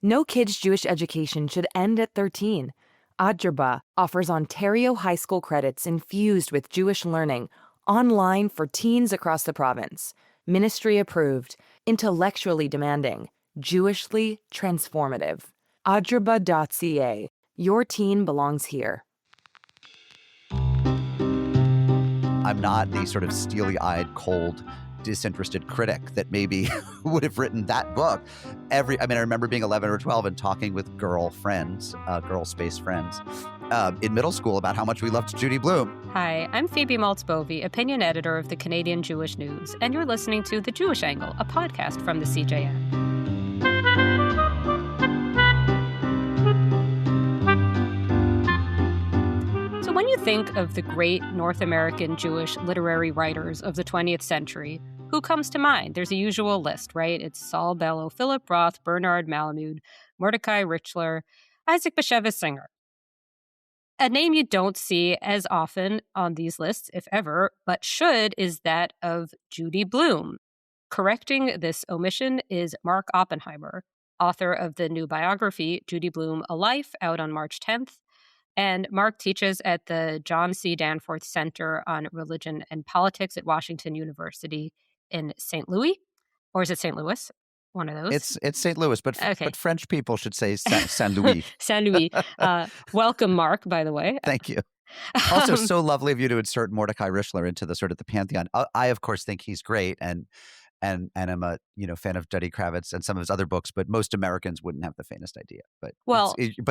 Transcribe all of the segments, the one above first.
No kid's Jewish education should end at 13. Adjurba offers Ontario high school credits infused with Jewish learning online for teens across the province. Ministry approved, intellectually demanding, Jewishly transformative. Adjurba.ca. Your teen belongs here. I'm not the sort of steely-eyed, cold, disinterested critic that maybe would have written that book. I remember being 11 or 12 and talking with girl friends, girl space friends, in middle school about how much we loved Judy Blume. Hi, I'm Phoebe Maltz Bovy, opinion editor of the Canadian Jewish News, and you're listening to The Jewish Angle, a podcast from the CJN. When you think of the great North American Jewish literary writers of the 20th century, who comes to mind? There's a usual list, right? It's Saul Bellow, Philip Roth, Bernard Malamud, Mordecai Richler, Isaac Bashevis Singer. A name you don't see as often on these lists, if ever, but should, is that of Judy Blume. Correcting this omission is Mark Oppenheimer, author of the new biography, Judy Blume, A Life, out on March 10th. And Mark teaches at the John C. Danforth Center on Religion and Politics at Washington University in St. Louis. Or is it St. Louis? One of those. It's St. Louis, but French people should say Saint Louis. Saint Louis. Welcome, Mark, by the way. Thank you. Also, so lovely of you to insert Mordecai Richler into the sort of the pantheon. I of course, think he's great, and I'm a fan of Duddy Kravitz and some of his other books, but most Americans wouldn't have the faintest idea. But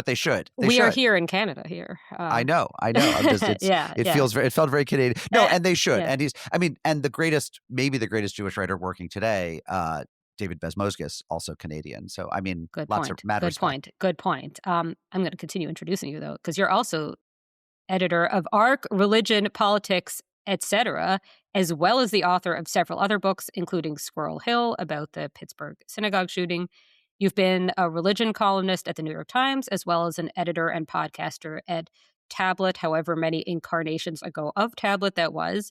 they should. We are here in Canada. Here, I know. It felt very Canadian. No, and they should. Yeah. And the greatest, maybe the greatest Jewish writer working today, David Bezmosgis, also Canadian. So Good lots point. of mad respect. Good point. I'm going to continue introducing you though, because you're also editor of Arc, Religion, Politics, etc., as well as the author of several other books, including Squirrel Hill about the Pittsburgh synagogue shooting. You've been a religion columnist at the New York Times, as well as an editor and podcaster at Tablet, however many incarnations ago of Tablet that was,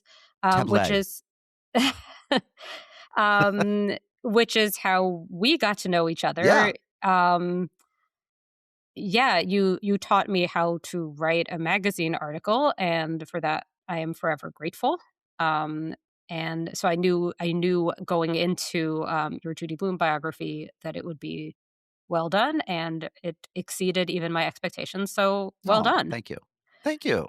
which is how we got to know each other. Yeah. You taught me how to write a magazine article, and for that I am forever grateful. And so I knew going into your Judy Blume biography that it would be well done, and it exceeded even my expectations. So well done. Thank you.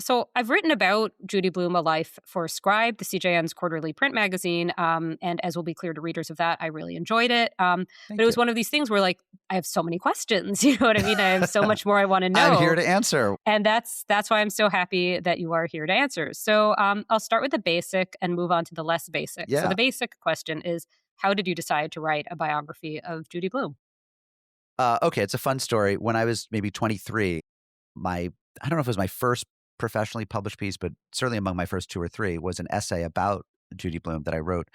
So I've written about Judy Blume, A Life for Scribe, the CJN's quarterly print magazine. And as will be clear to readers of that, I really enjoyed it. But it was one of these things where I have so many questions, you know what I mean? I have so much more I want to know. I'm here to answer. And that's why I'm so happy that you are here to answer. So I'll start with the basic and move on to the less basic. Yeah. So the basic question is, how did you decide to write a biography of Judy Blume? Okay, it's a fun story. When I was maybe 23, I don't know if it was my first professionally published piece, but certainly among my first two or three was an essay about Judy Blume that I wrote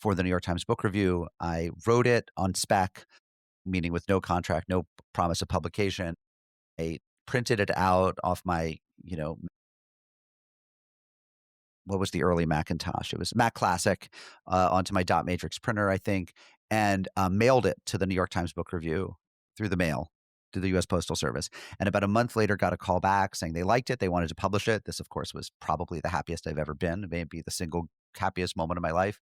for the New York Times Book Review. I wrote it on spec, meaning with no contract, no promise of publication. I printed it out off my, what was the early Macintosh? It was Mac Classic, onto my dot matrix printer, I think, and mailed it to the New York Times Book Review through the mail, to the U.S. Postal Service. And about a month later, got a call back saying they liked it. They wanted to publish it. This, of course, was probably the happiest I've ever been. It may be the single happiest moment of my life.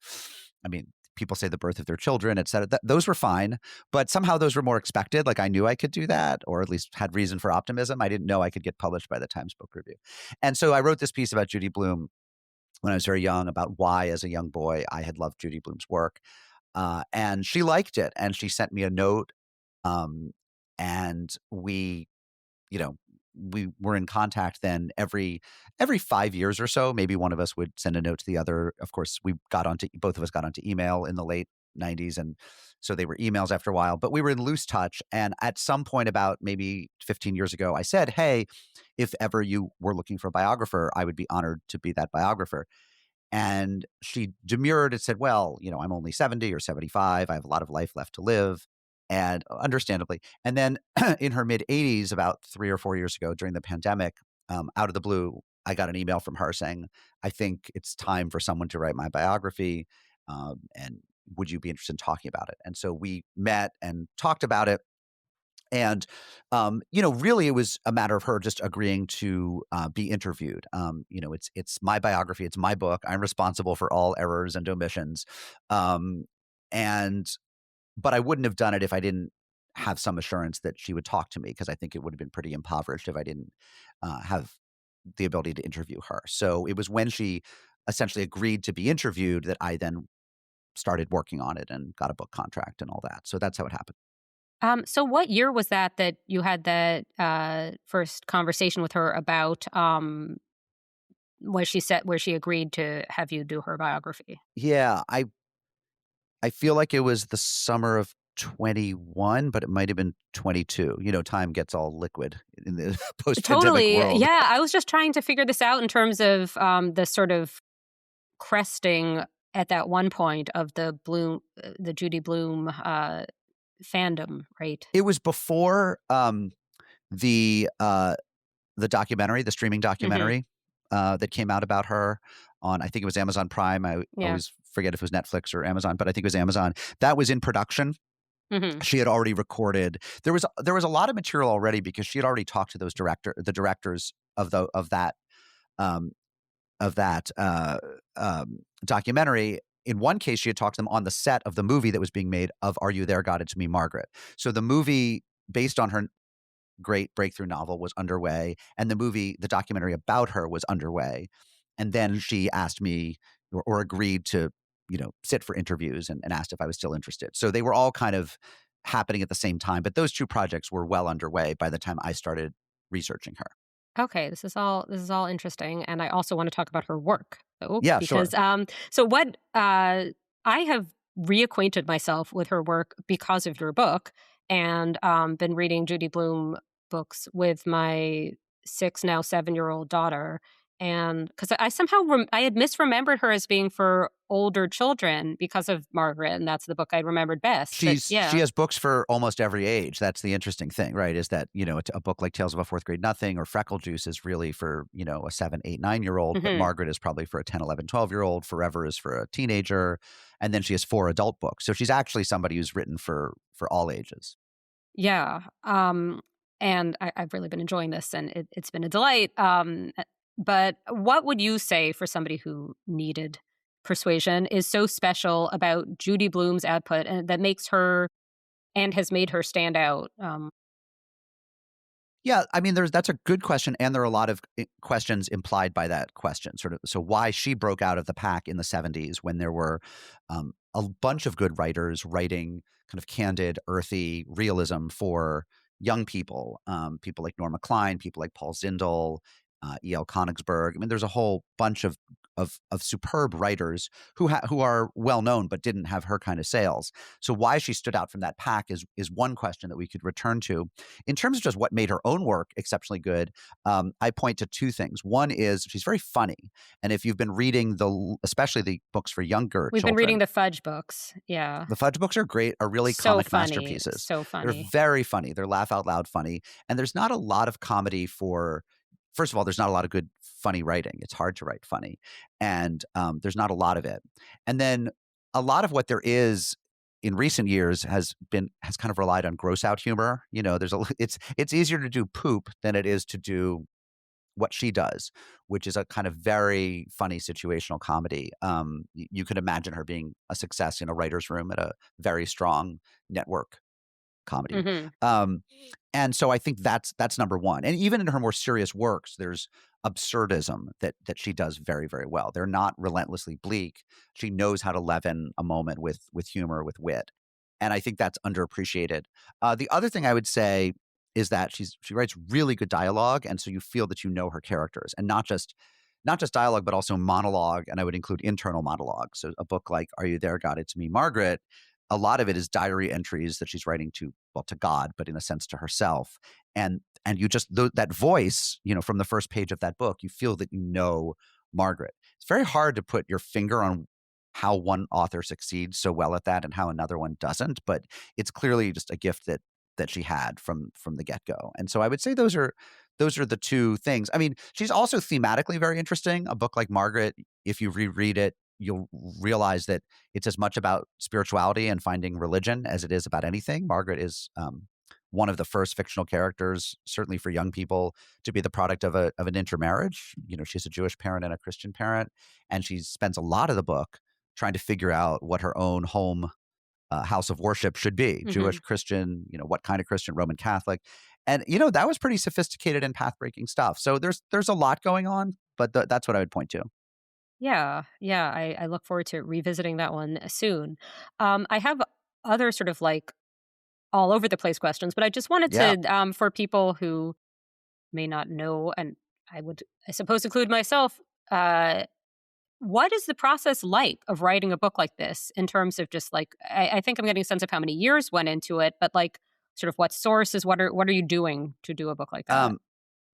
I mean, people say the birth of their children, et cetera. Those were fine, but somehow those were more expected. I knew I could do that, or at least had reason for optimism. I didn't know I could get published by the Times Book Review. And so I wrote this piece about Judy Blume when I was very young, about why, as a young boy, I had loved Judy Blume's work. And she liked it, and she sent me a note. And we were in contact then every 5 years or so. Maybe one of us would send a note to the other. Of course, both of us got onto email in the late 90s. And so they were emails after a while, but we were in loose touch. And at some point about maybe 15 years ago, I said, hey, if ever you were looking for a biographer, I would be honored to be that biographer. And she demurred and said, well, I'm only 70 or 75. I have a lot of life left to live. And understandably. And then in her mid 80s, about 3 or 4 years ago during the pandemic, out of the blue, I got an email from her saying, I think it's time for someone to write my biography. And would you be interested in talking about it? And so we met and talked about it. And, really, it was a matter of her just agreeing to be interviewed. It's my biography, it's my book. I'm responsible for all errors and omissions. Um, and but I wouldn't have done it if I didn't have some assurance that she would talk to me, because I think it would have been pretty impoverished if I didn't have the ability to interview her. So it was when she essentially agreed to be interviewed that I then started working on it and got a book contract and all that. So that's how it happened. So what year was that you had that first conversation with her about where she agreed to have you do her biography? Yeah, I feel like it was the summer of 21, but it might have been 22. Time gets all liquid in the post-pandemic Totally. world. Yeah, I was just trying to figure this out in terms of the sort of cresting at that one point of the Judy Blume fandom, right? It was before the uh the documentary, the streaming Hmm. documentary that came out about her on, I think it was Amazon Prime. I Yeah. always forget if it was Netflix or Amazon, but I think it was Amazon. That was in production. Hmm. She had already recorded. There was a lot of material already, because she had already talked to the directors of the um, of that documentary. In one case, she had talked to them on the set of the movie that was being made of Are You There, God? It's Me, Margaret. So the movie based on her great breakthrough novel was underway, and the documentary about her was underway. And then she asked me, or agreed to, sit for interviews, and asked if I was still interested. So they were all kind of happening at the same time, but those two projects were well underway by the time I started researching her. Okay, this is all interesting, and I also want to talk about her work, though, Yeah, because sure. so what I have reacquainted myself with her work because of your book, and been reading Judy Blume books with my 6 now 7-year-old daughter, and because I somehow I had misremembered her as being for older children because of Margaret, and that's the book I remembered best. But She yeah. has books for almost every age. That's the interesting thing, right? Is that, a book like Tales of a Fourth Grade Nothing or Freckle Juice is really for, a 7, 8, 9 year old, but Hmm. Margaret is probably for a 10, 11, 12 year old. Forever is for a teenager. And then she has 4 adult books. So she's actually somebody who's written for all ages. Yeah. And I've really been enjoying this, and it's been a delight. But what would you say for somebody who needed persuasion is so special about Judy Blume's output and that makes her and has made her stand out? Yeah, I mean, that's a good question, and there are a lot of questions implied by that question. Sort of, so why she broke out of the pack in the '70s, when there were a bunch of good writers writing kind of candid, earthy realism for young people, people like Norma Klein, people like Paul Zindel, E.L. Konigsberg. I mean, there's a whole bunch of superb writers who are well known but didn't have her kind of sales. So why she stood out from that pack is one question that we could return to. In terms of just what made her own work exceptionally good, I point to two things. One is she's very funny, and if you've been reading especially the books for younger We've been reading children, the Fudge books. Yeah. the Fudge books are great, are really So comic funny. masterpieces. So They're funny. very funny. They're laugh out loud funny, and there's not a lot of comedy for. First of all, there's not a lot of good funny writing. It's hard to write funny, and there's not a lot of it. And then a lot of what there is in recent years has kind of relied on gross out humor. It's easier to do poop than it is to do what she does, which is a kind of very funny situational comedy. You could imagine her being a success in a writer's room at a very strong network comedy. Hmm. Um, and so I think that's number one. And even in her more serious works, there's absurdism that she does very, very well. They're not relentlessly bleak. She knows how to leaven a moment with humor, with wit. And I think that's underappreciated. The other thing I would say is that she writes really good dialogue, and so you feel that you know her characters, and not just dialogue, but also monologue, and I would include internal monologue. So a book like Are You There, God? It's Me, Margaret. A lot of it is diary entries that she's writing to God, but in a sense to herself. And you just that voice, from the first page of that book, you feel that you know Margaret. It's very hard to put your finger on how one author succeeds so well at that and how another one doesn't, but it's clearly just a gift that she had from the get-go. And so I would say those are the two things. I mean, she's also thematically very interesting. A book like Margaret, if you reread it, you'll realize that it's as much about spirituality and finding religion as it is about anything. Margaret is one of the first fictional characters, certainly for young people, to be the product of an intermarriage. She's a Jewish parent and a Christian parent, and she spends a lot of the book trying to figure out what her own home house of worship should be: Hmm. Jewish, Christian, what kind of Christian, Roman Catholic. And, that was pretty sophisticated and path breaking stuff. So there's a lot going on, but that's what I would point to. Yeah, yeah. I look forward to revisiting that one soon. I have other sort of like all over the place questions, but I just wanted Yeah. to, for people who may not know, and I would, I suppose, include myself. What is the process like of writing a book like this in terms of just like I think I'm getting a sense of how many years went into it, but like sort of what sources, what are you doing to do a book like that? Um,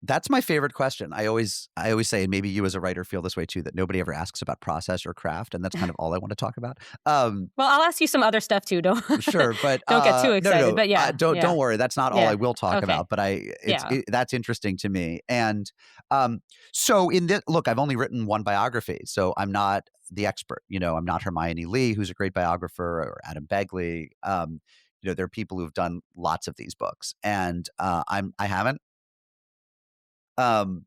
That's my favorite question. I always say, and maybe you as a writer feel this way too, that nobody ever asks about process or craft, and that's kind of all I want to talk about. Well, I'll ask you some other stuff too. Don't Sure, but don't get too no, no, excited. no. But yeah, Don't yeah, worry. That's not all I yeah. will talk Okay, about. But yeah. that's interesting to me. And so in this, look, I've only written one biography, so I'm not the expert. I'm not Hermione Lee, who's a great biographer, or Adam Begley. There are people who've done lots of these books, and I haven't. Um,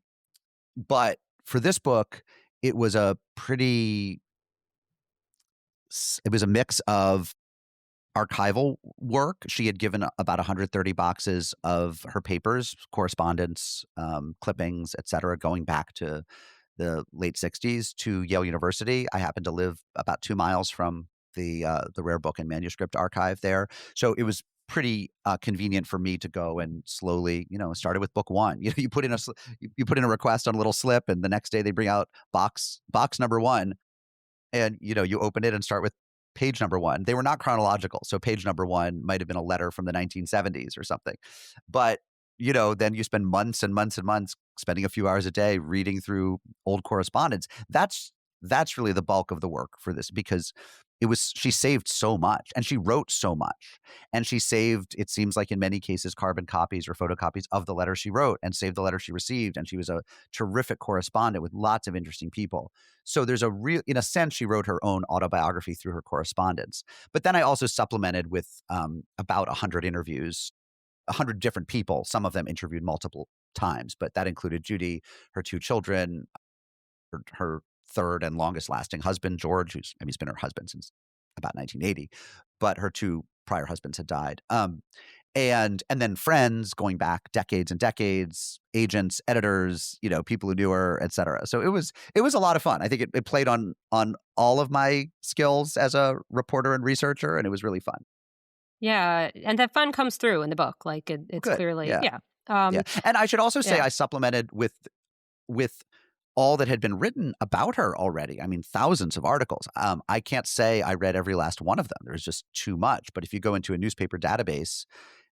but for this book, it was a pretty. It was a mix of archival work. She had given about 130 boxes of her papers, correspondence, clippings, et cetera, going back to the late 60s to Yale University. I happen to live about 2 miles from the Rare Book and Manuscript Archive there. So it was pretty convenient for me to go and slowly, started with book one. You put in you put in a request on a little slip, and the next day they bring out box number one, and you open it and start with page number one. They were not chronological, so page number one might have been a letter from the 1970s or something. But then you spend months and months and months spending a few hours a day reading through old correspondence. That's really the bulk of the work for this, because she saved so much, and she wrote so much, and she saved, it seems like in many cases, carbon copies or photocopies of the letter she wrote, and saved the letter she received. And she was a terrific correspondent with lots of interesting people. So there's in a sense, she wrote her own autobiography through her correspondence. But then I also supplemented with about 100 interviews, 100 different people, some of them interviewed multiple times, but that included Judy, her two children, her third and longest lasting husband, George, he's been her husband since about 1980, but her two prior husbands had died. And then friends going back decades and decades, agents, editors, people who knew her, et cetera. So it was a lot of fun. I think it played on all of my skills as a reporter and researcher, and it was really fun. Yeah, and that fun comes through in the book. Like it's Good. clearly, Yeah. yeah. Yeah. And I should also say Yeah. I supplemented with all that had been written about her already. I mean, thousands of articles. I can't say I read every last one of them. There's just too much. But if you go into a newspaper database,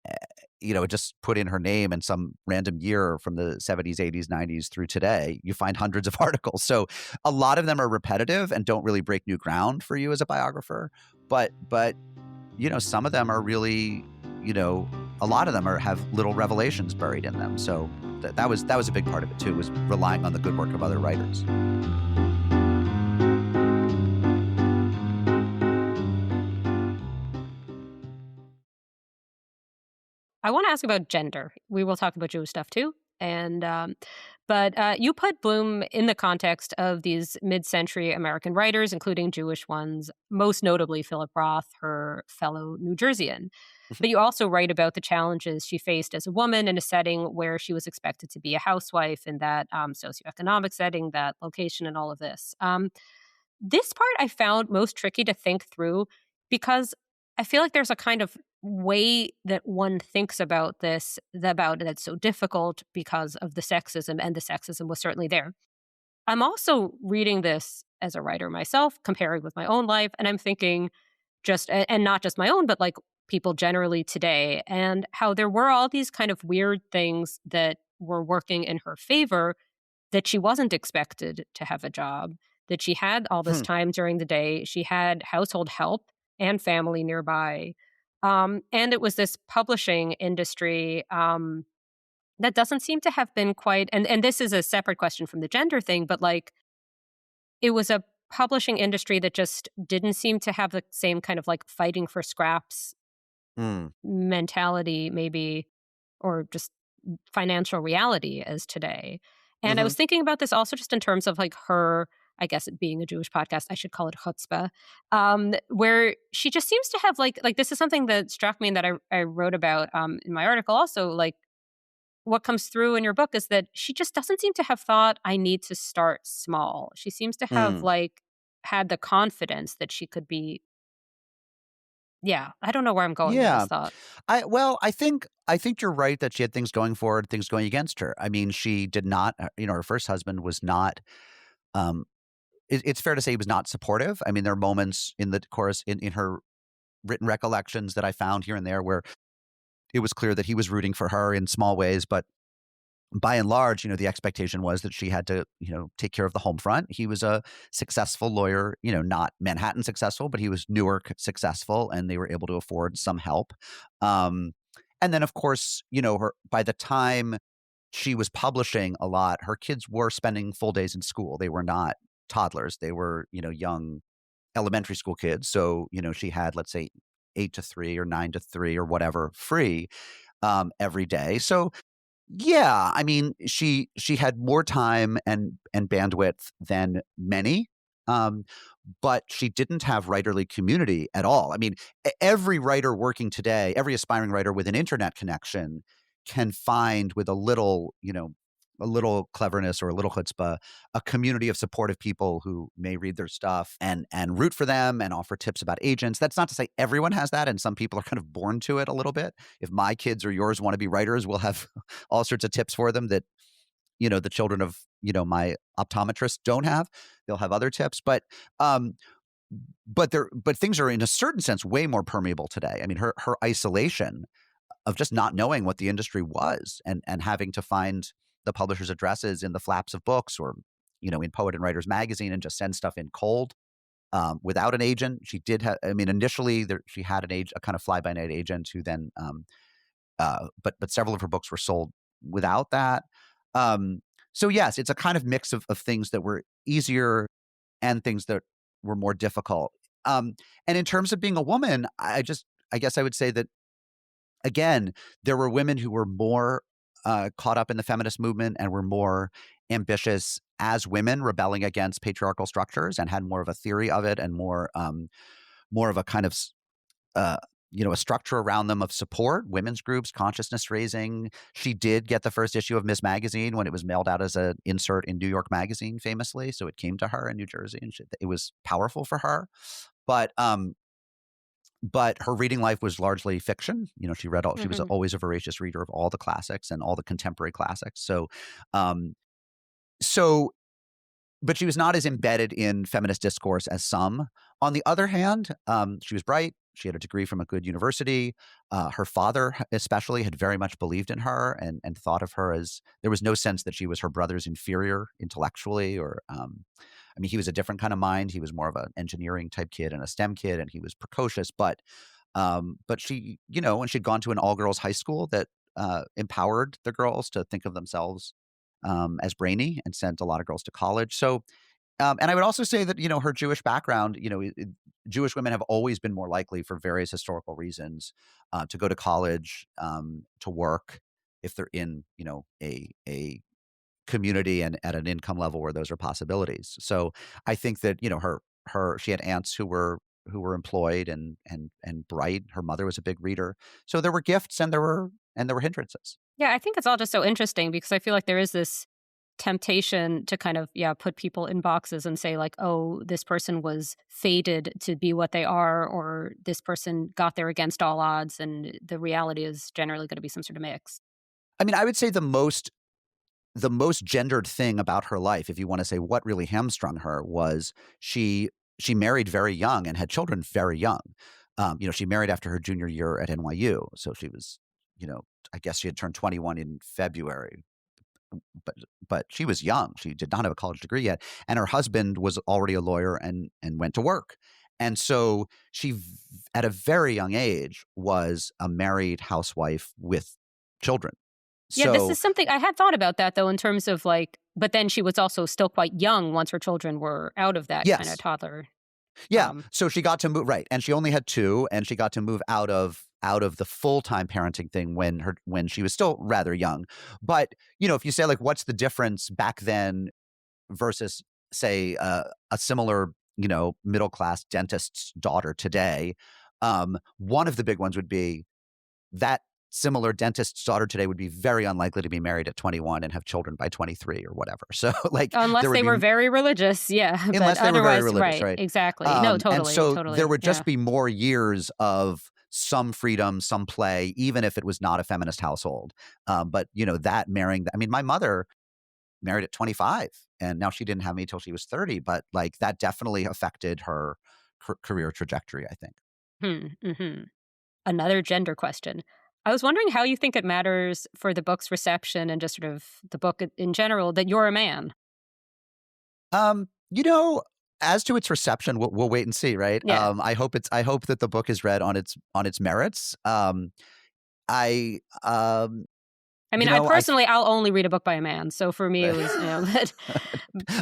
eh, just put in her name and some random year from the 70s, 80s, 90s through today, you find hundreds of articles. So a lot of them are repetitive and don't really break new ground for you as a biographer. But some of them are really, a lot of them have little revelations buried in them. So that was a big part of it too, was relying on the good work of other writers. I want to ask about gender. We will talk about Jewish stuff too. And but you put Bloom in the context of these mid-century American writers, including Jewish ones, most notably Philip Roth, her fellow New Jerseyan. But you also write about the challenges she faced as a woman in a setting where she was expected to be a housewife, in that socioeconomic setting, that location, and all of this. This part I found most tricky to think through, because I feel like there's a kind of way that one thinks about this, about that's so difficult because of the sexism, and the sexism was certainly there. I'm also reading this as a writer myself, comparing with my own life, and I'm thinking and not just my own, but like people generally today, and how there were all these kind of weird things that were working in her favor, that she wasn't expected to have a job, that she had all this Hmm. time during the day. She had household help and family nearby. And it was this publishing industry that doesn't seem to have been quite, and this is a separate question from the gender thing, but like it was a publishing industry that just didn't seem to have the same kind of like fighting for scraps Mm. mentality, maybe, or just financial reality as today. And I Mhm. was thinking about this also just in terms of like her, I guess it being a Jewish podcast, I should call it chutzpah, where she just seems to have like this is something that struck me and that I wrote about in my article also, like what comes through in your book is that she just doesn't seem to have thought, I need to start small. She seems to have Mm. like had the confidence that she could be, yeah, I don't know where I'm going with this Yeah. thought. I think you're right that she had things going for her, things going against her. I mean, she did not, her first husband was not, um, it's fair to say he was not supportive. I mean, there are moments in the course in her written recollections that I found here and there where it was clear that he was rooting for her in small ways, but by and large, the expectation was that she had to, take care of the home front. He was a successful lawyer, not Manhattan successful, but he was Newark successful, and they were able to afford some help. Um, and then, of course, her by the time she was publishing a lot, her kids were spending full days in school. They were not toddlers; they were, young elementary school kids. So, she had, let's say, 8 to 3 or 9 to 3 or whatever free every day. So yeah, I mean, she had more time and bandwidth than many, um, but she didn't have writerly community at all. I mean, every writer working today, every aspiring writer with an internet connection can find with a little cleverness or a little chutzpah, a community of supportive people who may read their stuff and root for them and offer tips about agents. That's not to say everyone has that, and some people are kind of born to it a little bit. If my kids or yours want to be writers, we'll have all sorts of tips for them that the children of my optometrist don't have. They'll have other tips, um but things are in a certain sense way more permeable today. I mean, her isolation of just not knowing what the industry was and having to find the publisher's addresses in the flaps of books or in Poet and Writers magazine and just send stuff in cold without an agent. She did have, I mean, initially she had a kind of fly by night agent who then but several of her books were sold without that. Um, so yes, it's a kind of mix of things that were easier and things that were more difficult. And in terms of being a woman, I guess I would say that again, there were women who were more caught up in the feminist movement and were more ambitious as women, rebelling against patriarchal structures, and had more of a theory of it and more of a kind of uh, a structure around them of support, women's groups, consciousness raising. She did get the first issue of Miss Magazine when it was mailed out as an insert in New York Magazine, famously. So it came to her in New Jersey, and it was powerful for her. But her reading life was largely fiction. She was Mhm. always a voracious reader of all the classics and all the contemporary classics. Um, so but she was not as embedded in feminist discourse as some. On the other hand, she was bright. She had a degree from a good university. Her father, especially, had very much believed in her and thought of her as there was no sense that she was her brother's inferior intellectually. Or, I mean, he was a different kind of mind. He was more of an engineering type kid and a STEM kid, and he was precocious. But she, when she'd gone to an all girls high school that empowered the girls to think of themselves as brainy and sent a lot of girls to college. So, and I would also say that, her Jewish background, Jewish women have always been more likely for various historical reasons to go to college, to work if they're in, a community and at an income level where those are possibilities. So I think that, she had aunts who were employed and bright. Her mother was a big reader. So there were gifts and there were hindrances. Yeah, I think it's all just so interesting because I feel like there is this temptation to kind of, yeah, put people in boxes and say, like, oh, this person was fated to be what they are, or this person got there against all odds. And the reality is generally going to be some sort of mix. I mean, I would say the most gendered thing about her life, if you want to say what really hamstrung her, was she married very young and had children very young. She married after her junior year at NYU, so she was, I guess she had turned 21 in February, but she was young. She did not have a college degree yet, and her husband was already a lawyer and went to work, and so at a very young age, was a married housewife with children. Yeah, this So is something I had thought about that though, in terms of like, but then she was also still quite young once her children were out of that kind of yes. toddler. Yeah, Um, so she got to move, right, and she only had 2, and she got to move out of the full-time parenting thing when she was still rather young. But, if you say, like, what's the difference back then versus, say, a similar, middle-class dentist's daughter today, one of the big ones would be that similar dentist's daughter today would be very unlikely to be married at 21 and have children by 23 or whatever. So, like, there Unless would they be were very religious, yeah, but unless they were very otherwise religious, right, right? exactly. No, And totally, so there totally, would yeah. just be more years of some freedom, some play, even if it was not a feminist household. But that marrying, I mean, my mother married at 25, and now she didn't have me till she was 30. But like that definitely affected her career trajectory, I think. Mhm. Another gender question. I was wondering how you think it matters for the book's reception and just sort of the book in general that you're a man. Um, you know, as to its reception, we'll wait and see, right? Yeah. I hope that the book is read on its merits. I I mean, I I personally, I'll only read a book by a man. So for me, it was, but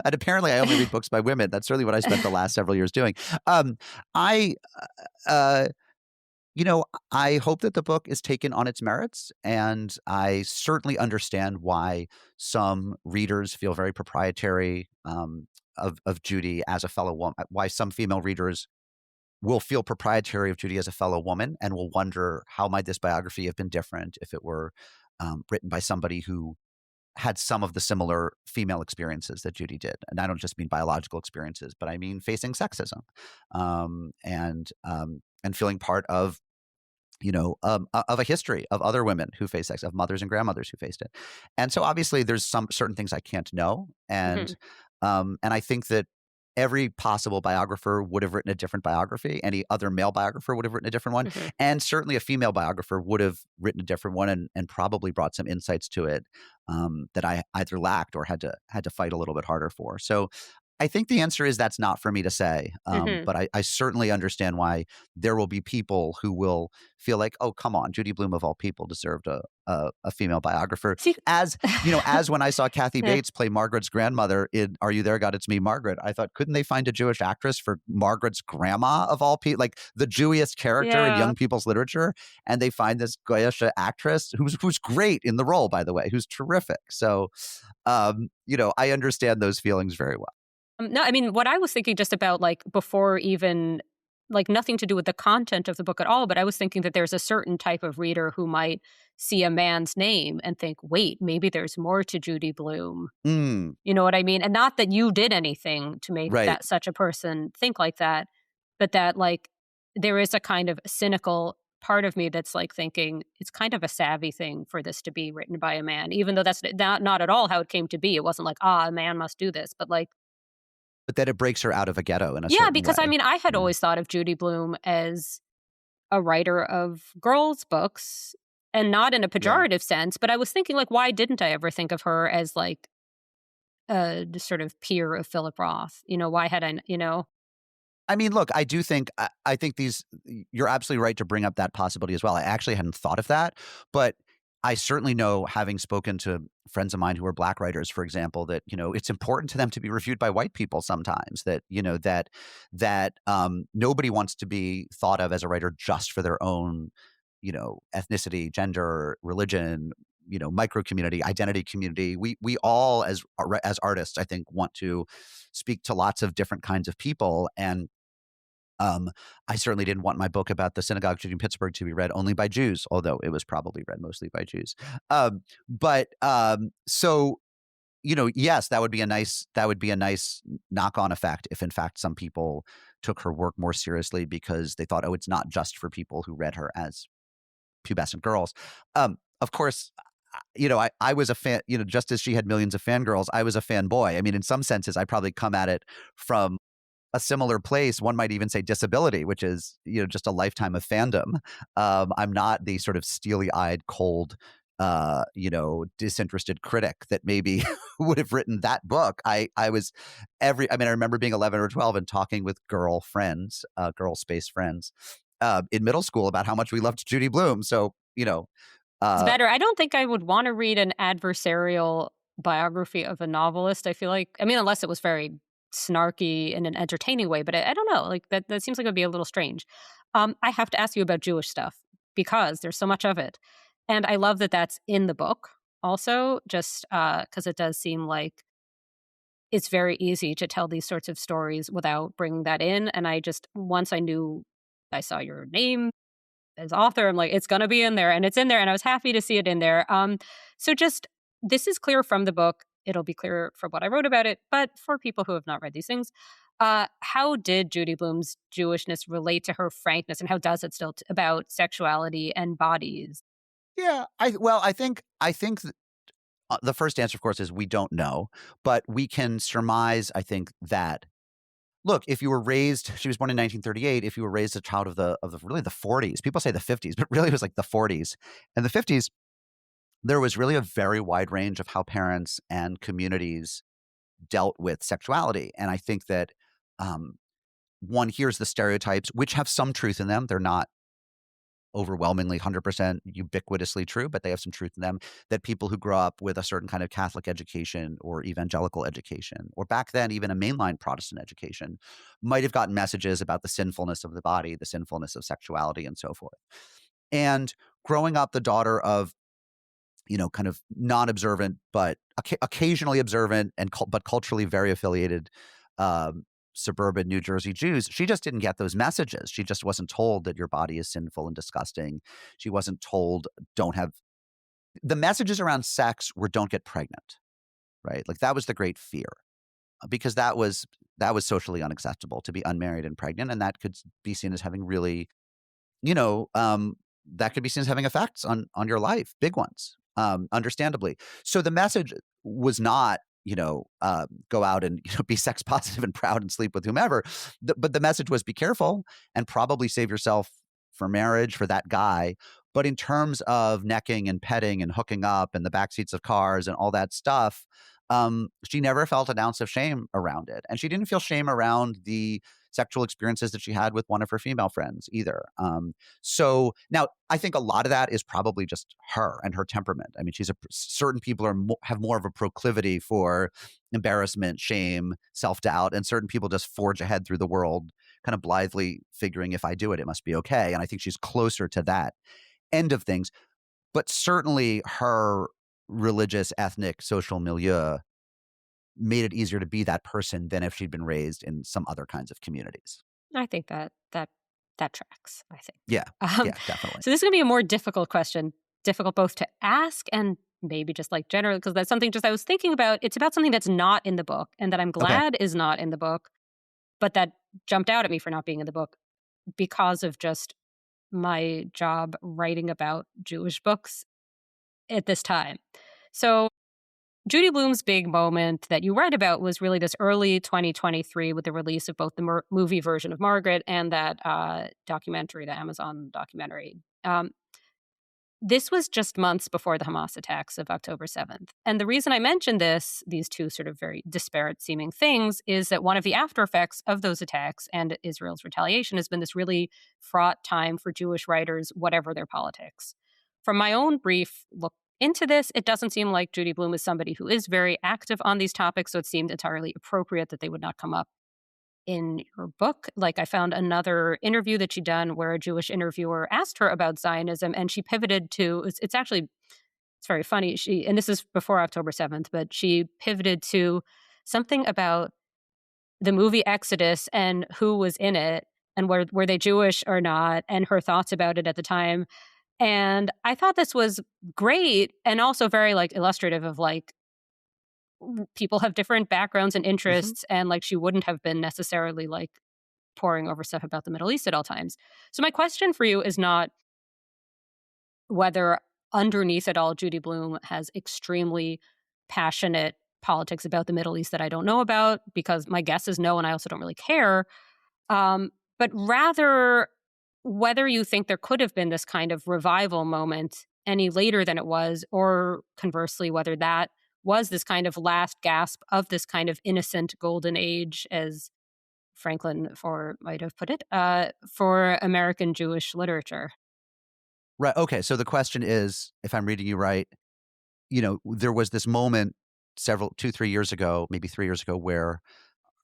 and apparently I only read books by women. That's really what I spent the last several years doing. I uh You know, I hope that the book is taken on its merits, and I certainly understand why some readers feel very proprietary of Judy as a fellow woman. Why some female readers will feel proprietary of Judy as a fellow woman, and will wonder how might this biography have been different if it were written by somebody who had some of the similar female experiences that Judy did. And I don't just mean biological experiences, but I mean facing sexism and feeling part of of a history of other women who face sex, of mothers and grandmothers who faced it. And so obviously there's some certain things I can't know. mhm, And I think that every possible biographer would have written a different biography. Any other male biographer would have written a different one. mhm. And certainly a female biographer would have written a different one and probably brought some insights to it that I either lacked or had to fight a little bit harder for. So I think the answer is that's not for me to say. Mhm. But I certainly understand why there will be people who will feel like, oh, come on, Judy Blume of all people deserved a female biographer. See, As when I saw Kathy yeah, Bates play Margaret's grandmother in Are You There, God? It's Me, Margaret, I thought, couldn't they find a Jewish actress for Margaret's grandma of all people, like the Jewiest character in yeah. young people's literature? And they find this Goyish actress who's great in the role, by the way, who's terrific. So, I understand those feelings very well. No, I mean, what I was thinking just about like before even like nothing to do with the content of the book at all, but I was thinking that there's a certain type of reader who might see a man's name and think, wait, maybe there's more to Judy Blume. Mm, You know what I mean? And not that you did anything to make right. that such a person think like that, but that like there is a kind of cynical part of me that's like thinking it's kind of a savvy thing for this to be written by a man, even though that's not at all how it came to be. It wasn't like, a man must do this, but like, But then it breaks her out of a ghetto in a yeah, certain because I way. mean, I had Yeah. always thought of Judy Blume as a writer of girls' books and not in a Yeah. pejorative sense, but I was thinking like, why didn't I ever think of her as like a sort of peer of Philip Roth? Why had I? I mean, look, I do think I think you're absolutely right to bring up that possibility as well. I actually hadn't thought of that, but I certainly know, having spoken to friends of mine who are Black writers, for example, that it's important to them to be reviewed by white people sometimes. That nobody wants to be thought of as a writer just for their own ethnicity, gender, religion, micro community, identity community. We all as artists, I think, want to speak to lots of different kinds of people. And I certainly didn't want my book about the synagogue shooting in Pittsburgh to be read only by Jews, although it was probably read mostly by Jews. So yes, that would be a nice knock-on effect if, in fact, some people took her work more seriously because they thought, oh, it's not just for people who read her as pubescent girls. Of course, I was a fan. Just as she had millions of fangirls, I was a fanboy. I mean, in some senses, I probably come at it from a similar place. One might even say disability, which is, just a lifetime of fandom. I'm not the sort of steely-eyed, cold, disinterested critic that maybe would have written that book. I was I remember being 11 or 12 and talking with girl friends, girl space friends, in middle school about how much we loved Judy Blume. So, It's Uh, better. I don't think I would want to read an adversarial biography of a novelist. I feel like, I mean, unless it was very snarky in an entertaining way, but I don't know. Like that seems like it would be a little strange. I have to ask you about Jewish stuff because there's so much of it. And I love that that's in the book also, just because it does seem like it's very easy to tell these sorts of stories without bringing that in. And I just, once I knew I saw your name as author, I'm like, it's going to be in there, and it's in there, and I was happy to see it in there. So just this is clear from the book. It'll be clear from what I wrote about it, but for people who have not read these things, how did Judy Blume's Jewishness relate to her frankness, and how does it still about sexuality and bodies? yeah, I think the first answer, of course, is we don't know, but we can surmise, I think, that look, if you were raised, she was born in 1938. If you were raised a child of the really the 40s, people say the 50s, but really it was like the 40s. And the 50s, there was really a very wide range of how parents and communities dealt with sexuality. And I think that um, one hears the stereotypes, which have some truth in them. They're not overwhelmingly 100% ubiquitously true, but they have some truth in them, that people who grow up with a certain kind of Catholic education or evangelical education, or back then even a mainline Protestant education, might have gotten messages about the sinfulness of the body, the sinfulness of sexuality, and so forth. And growing up the daughter of, kind of non-observant, but occasionally observant and but culturally very affiliated um, suburban New Jersey Jews, she just didn't get those messages. She just wasn't told that your body is sinful and disgusting. She wasn't told don't have the messages around sex were don't get pregnant, right? Like that was the great fear because that was socially unacceptable to be unmarried and pregnant, and that could be seen as having really you know, that could be seen as having effects on your life, big ones, understandably. So the message was not, go out and be sex positive and proud and sleep with whomever. But the message was be careful and probably save yourself for marriage for that guy. But in terms of necking and petting and hooking up and the back seats of cars and all that stuff, she never felt an ounce of shame around it, and she didn't feel shame around the sexual experiences that she had with one of her female friends either. So now I think a lot of that is probably just her and her temperament. I mean, certain people have more of a proclivity for embarrassment, shame, self-doubt, and certain people just forge ahead through the world kind of blithely figuring if I do it, it must be okay. And I think she's closer to that end of things. But certainly her religious, ethnic, social milieu made it easier to be that person than if she'd been raised in some other kinds of communities. I think that tracks, I think. Yeah. Um, Yeah, definitely. so this is going to be a more difficult question, difficult both to ask and maybe just like generally, because that's something just I was thinking about. It's about something that's not in the book and that I'm Okay. glad is not in the book, but that jumped out at me for not being in the book because of just my job writing about Jewish books at this time. So Judy Blume's big moment that you write about was really this early 2023 with the release of both the movie version of Margaret and that documentary, the Amazon documentary. This was just months before the Hamas attacks of October 7th. And the reason I mention these two sort of very disparate seeming things, is that one of the after effects of those attacks and Israel's retaliation has been this really fraught time for Jewish writers, whatever their politics. From my own brief look into this, it doesn't seem like Judy Blume is somebody who is very active on these topics, so it seemed entirely appropriate that they would not come up in your book. Like I found another interview that she'd done where a Jewish interviewer asked her about Zionism, and she pivoted to it's actually it's very funny. And this is before October 7th, but she pivoted to something about the movie Exodus and who was in it and were they Jewish or not, and her thoughts about it at the time. And I thought this was great and also very like illustrative of like people have different backgrounds and Mhm. interests, and like she wouldn't have been necessarily like poring over stuff about the Middle East at all times. So my question for you is not whether underneath it all Judy Blume has extremely passionate politics about the Middle East that I don't know about, because my guess is no, and I also don't really care. But rather whether you think there could have been this kind of revival moment any later than it was, or conversely, whether that was this kind of last gasp of this kind of innocent golden age, as Franklin Foer might have put it, for American Jewish literature. Right. Okay. So the question is, if I'm reading you right, there was this moment 2, 3 years ago, maybe 3 years ago, where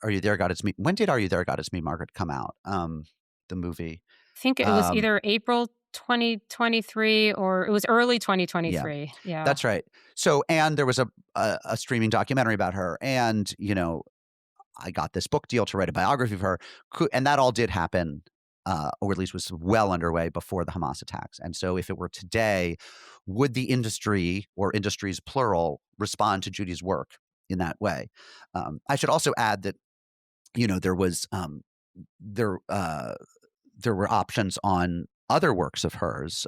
Are You There, God It's Me? When did Are You There, God It's Me, Margaret come out? The movie. I think it was Um, either April 2023 or it was early yeah, 2023. Yeah. that's right. So, and there was a streaming documentary about her, and I got this book deal to write a biography of her, and that all did happen, or at least was well underway before the Hamas attacks. And so, if it were today, would the industry, or industries plural, respond to Judy's work in that way? I should also add that there was there there were options on other works of hers.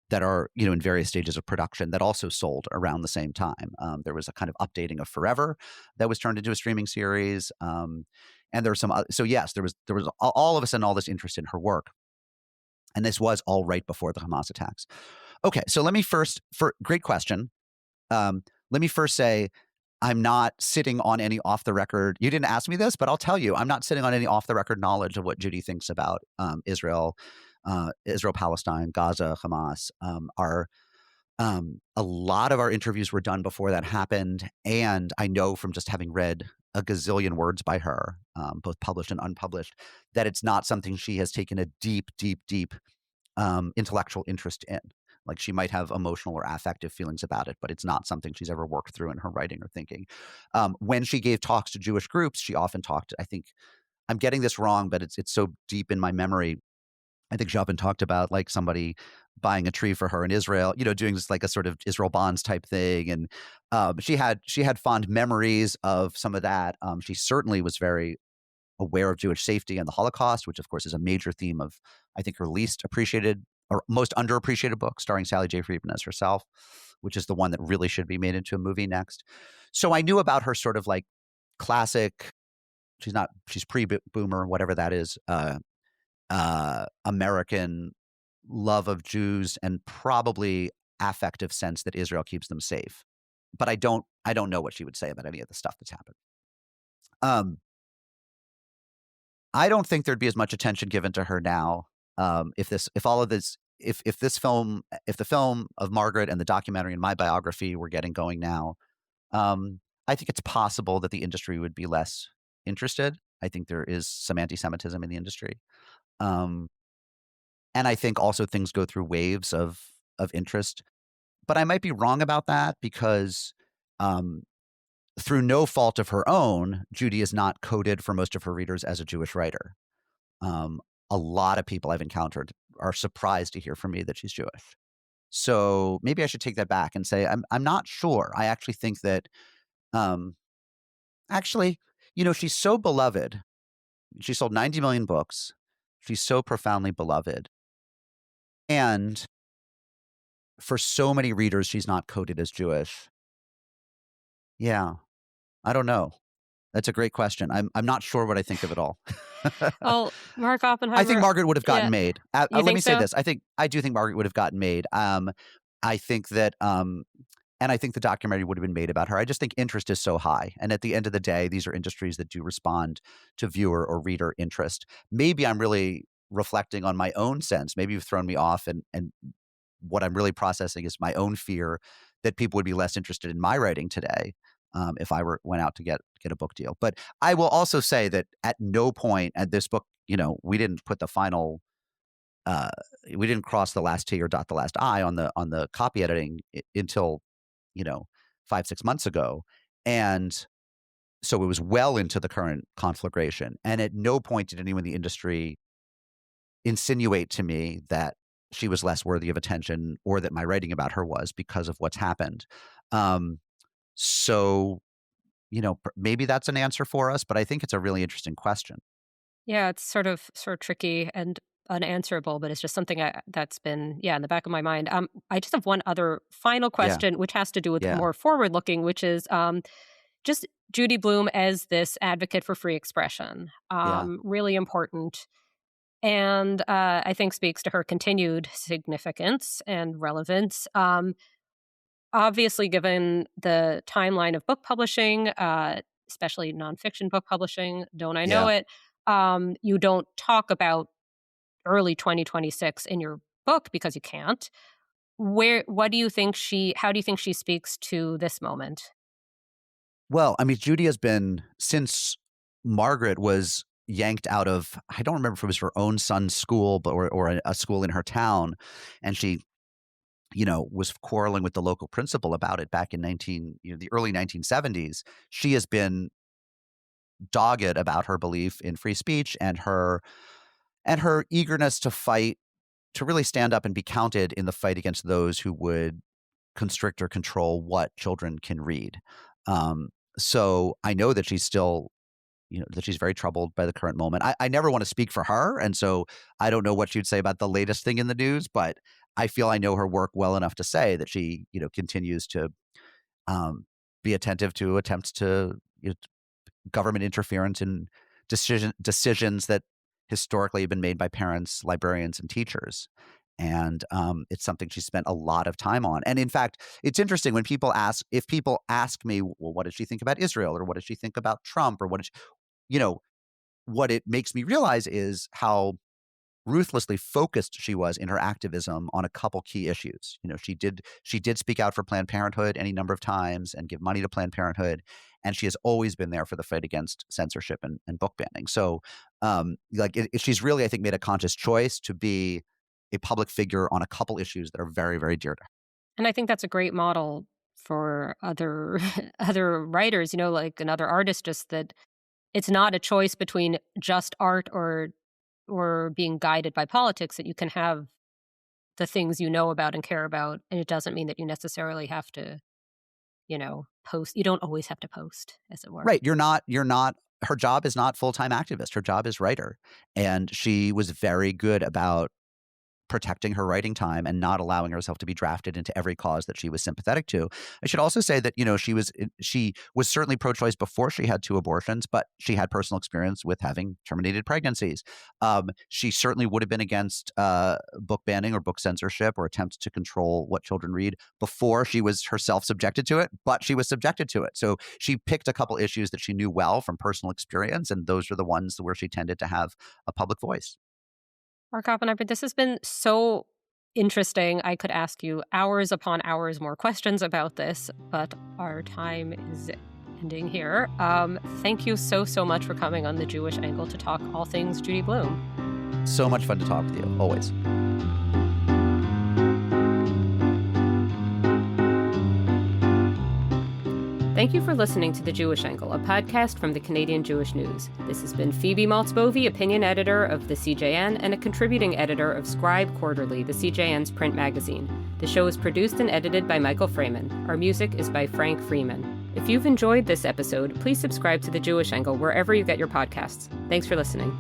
That are, in various stages of production that also sold around the same time. There was a kind of updating of Forever that was turned into a streaming series. And there were so yes, there was all of a sudden all this interest in her work. And this was all right before the Hamas attacks. Okay. So let me great question. Let me first say, I'm not sitting on any off the record. You didn't ask me this, but I'll tell you, I'm not sitting on any off the record knowledge of what Judy thinks about Israel, Palestine, Gaza, Hamas. A lot of our interviews were done before that happened, and I know from just having read a gazillion words by her, both published and unpublished, that it's not something she has taken a deep, deep, deep intellectual interest in. Like, she might have emotional or affective feelings about it, but it's not something she's ever worked through in her writing or thinking. When she gave talks to Jewish groups, she often talked, I think I'm getting this wrong, but it's so deep in my memory. I think she often talked about like somebody buying a tree for her in Israel, doing this like a sort of Israel bonds type thing. And she had fond memories of some of that. She certainly was very aware of Jewish safety and the Holocaust, which of course is a major theme of, I think, her least appreciated or most underappreciated book, starring Sally J. Friedman as herself, which is the one that really should be made into a movie next. So I knew about her sort of like classic. She's pre-boomer, whatever that is, American love of Jews and probably affective sense that Israel keeps them safe. But I don't know what she would say about any of the stuff that's happened. Um, I don't think there'd be as much attention given to her now, if the film of Margaret and the documentary and my biography were getting going now. I think it's possible that the industry would be less interested. I think there is some anti-Semitism in the industry. Um, and I think also things go through waves of interest. But I might be wrong about that because, um, through no fault of her own, Judy is not coded for most of her readers as a Jewish writer. Um, a lot of people I've encountered are surprised to hear from me that she's Jewish. So maybe I should take that back and say I'm not sure. I actually think that, um, actually, she's so beloved. She sold 90 million books. She's so profoundly beloved. And for so many readers, she's not coded as Jewish. Yeah, I don't know. That's a great question. I'm not sure what I think of it all. Well, Mark I think Oppenheimer, Margaret would have gotten yeah. made. You Let think me say so? this. I do think Margaret would have gotten made. I think that, and I think the documentary would have been made about her. I just think interest is so high. And at the end of the day, these are industries that do respond to viewer or reader interest. Maybe I'm really reflecting on my own sense. Maybe you've thrown me off, and what I'm really processing is my own fear that people would be less interested in my writing today, if I went out to get a book deal. But I will also say that at no point at this book, we didn't put the final, uh, we didn't cross the last T or dot the last I on the copy editing until, you know 5, 6 months ago, and so it was well into the current conflagration. And at no point did anyone in the industry insinuate to me that she was less worthy of attention or that my writing about her was because of what's happened. Um, so, maybe that's an answer for us, but I think it's a really interesting question. Yeah, it's sort of tricky and unanswerable, but it's just something that's been, yeah, in the back of my mind. I just have one other final Yeah, question, which has to do with yeah, more forward looking, which is just Judy Blume as this advocate for free expression. yeah, Really important. And I think speaks to her continued significance and relevance. Obviously, given the timeline of book publishing, especially nonfiction book publishing, don't I know yeah, it? You don't talk about early 2026 in your book because you can't. How do you think she speaks to this moment? Well, I mean, Judy has been, since Margaret was yanked out of, I don't remember if it was her own son's school, but or a school in her town, and she, was quarreling with the local principal about it back in the early 1970s. She has been dogged about her belief in free speech and her eagerness to fight, to really stand up and be counted in the fight against those who would constrict or control what children can read. Um, so I know that she's still, that she's very troubled by the current moment. I never want to speak for her, and so I don't know what she'd say about the latest thing in the news, but I feel I know her work well enough to say that she, continues to um, be attentive to attempts to, government interference in decisions that historically have been made by parents, librarians, and teachers. And it's something she spent a lot of time on. And in fact, it's interesting when if people ask me, well, what did she think about Israel, or what did she think about Trump, or what it makes me realize is how ruthlessly focused she was in her activism on a couple key issues. She did speak out for Planned Parenthood any number of times and give money to Planned Parenthood, and she has always been there for the fight against censorship and book banning. So, she's really, I think, made a conscious choice to be a public figure on a couple issues that are very, very dear to her. And I think that's a great model for other other writers, like another artist, just that it's not a choice between just art or being guided by politics, that you can have the things you know about and care about, and it doesn't mean that you necessarily have to, post. You don't always have to post, as it were. Right. You're not her job is not full-time activist. Her job is writer. And she was very good about protecting her writing time and not allowing herself to be drafted into every cause that she was sympathetic to. I should also say that, she was certainly pro-choice before she had 2 abortions, but she had personal experience with having terminated pregnancies. She certainly would have been against book banning or book censorship or attempts to control what children read before she was herself subjected to it, but she was subjected to it. So she picked a couple issues that she knew well from personal experience, and those are the ones where she tended to have a public voice. Mark Oppenheimer, this has been so interesting. I could ask you hours upon hours more questions about this, but our time is ending here. Thank you so much for coming on The Jewish Angle to talk all things Judy Blume. So much fun to talk with you, always. Thank you for listening to The Jewish Angle, a podcast from the Canadian Jewish News. This has been Phoebe Maltz Bovy, opinion editor of the CJN and a contributing editor of Scribe Quarterly, the CJN's print magazine. The show is produced and edited by Michael Fraiman. Our music is by Frank Freeman. If you've enjoyed this episode, please subscribe to The Jewish Angle wherever you get your podcasts. Thanks for listening.